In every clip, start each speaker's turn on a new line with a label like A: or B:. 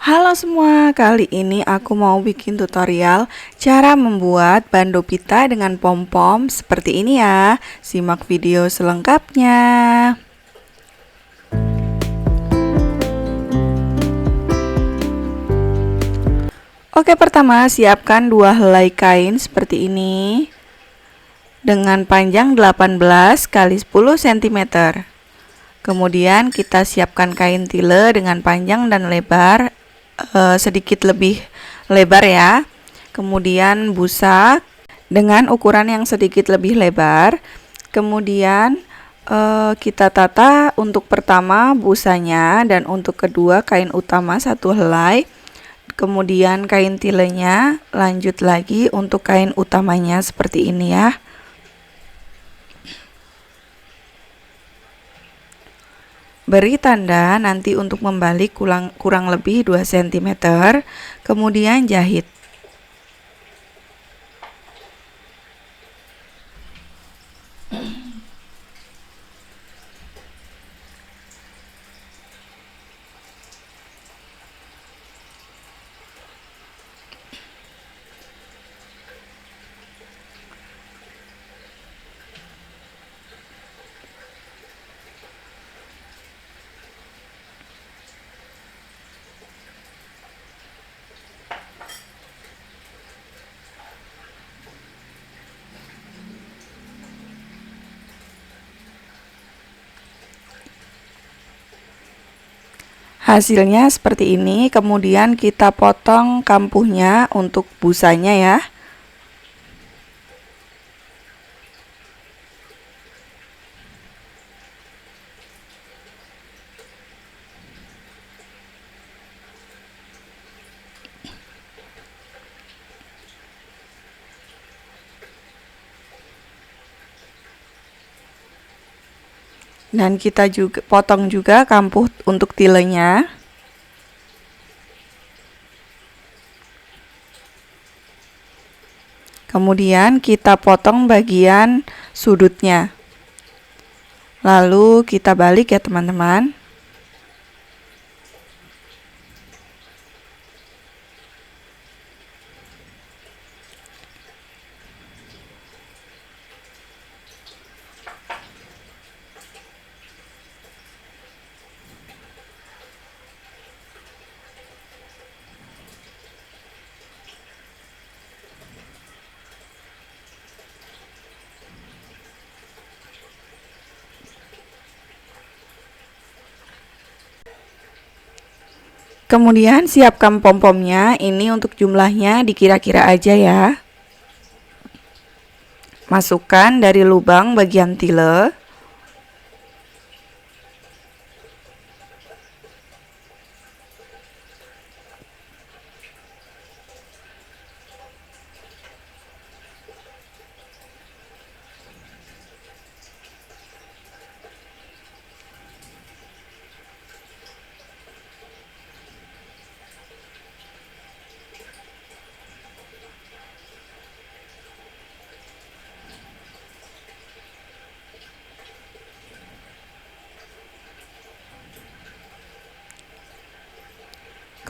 A: Halo semua, kali ini aku mau bikin tutorial cara membuat bando pita dengan pom-pom seperti ini ya. Simak video selengkapnya. Oke, pertama siapkan 2 helai kain seperti ini dengan panjang 18 kali 10 cm. Kemudian kita siapkan kain tile dengan panjang dan lebar sedikit lebih lebar ya. Kemudian busa dengan ukuran yang sedikit lebih lebar. Kemudian kita tata untuk pertama busanya dan untuk kedua kain utama 1 helai. Kemudian kain tilenya lanjut lagi untuk kain utamanya seperti ini ya. Beri tanda nanti untuk membalik kurang lebih 2 cm, kemudian jahit. Hasilnya seperti ini, kemudian kita potong kampuhnya untuk busanya ya. Dan kita juga potong juga kampuh untuk tilenya. Kemudian kita potong bagian sudutnya. Lalu kita balik ya teman-teman. Kemudian siapkan pom-pomnya, ini untuk jumlahnya dikira-kira aja ya. Masukkan dari lubang bagian tile.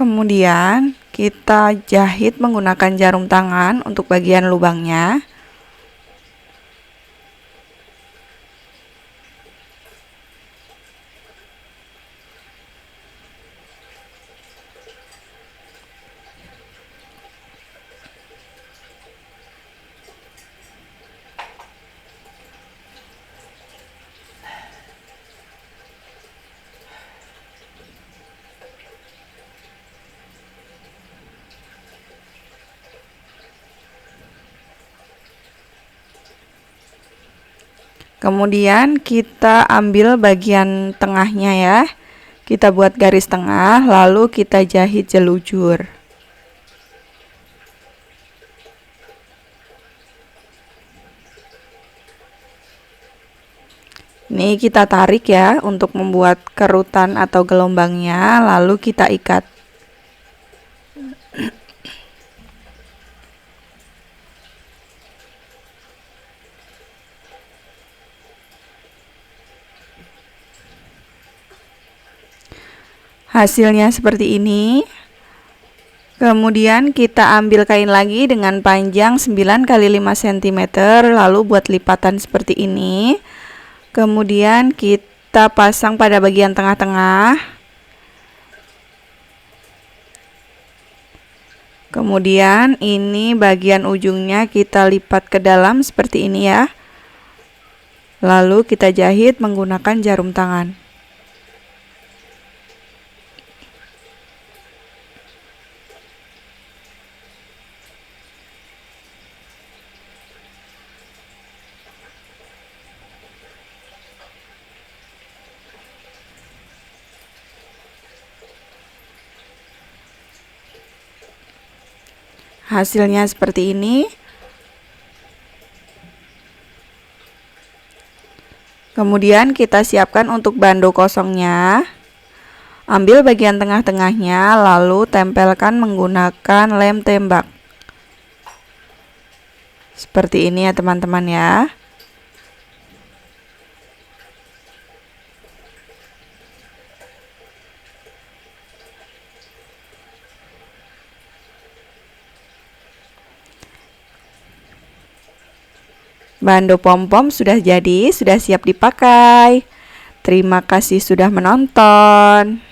A: Kemudian kita jahit menggunakan jarum tangan untuk bagian lubangnya. Kemudian kita ambil bagian tengahnya ya. Kita buat garis tengah, lalu kita jahit jelujur. Ini kita tarik ya untuk membuat kerutan atau gelombangnya, lalu kita ikat. Hasilnya seperti ini. Kemudian kita ambil kain lagi dengan panjang 9 x 5 cm, lalu buat lipatan seperti ini. Kemudian kita pasang pada bagian tengah-tengah. Kemudian ini bagian ujungnya kita lipat ke dalam seperti ini ya. Lalu kita jahit menggunakan jarum tangan. Hasilnya seperti ini. Kemudian kita siapkan untuk bando kosongnya. Ambil bagian tengah-tengahnya, lalu tempelkan menggunakan lem tembak. Seperti ini ya teman-teman ya. Bando pom-pom sudah jadi, sudah siap dipakai. Terima kasih sudah menonton.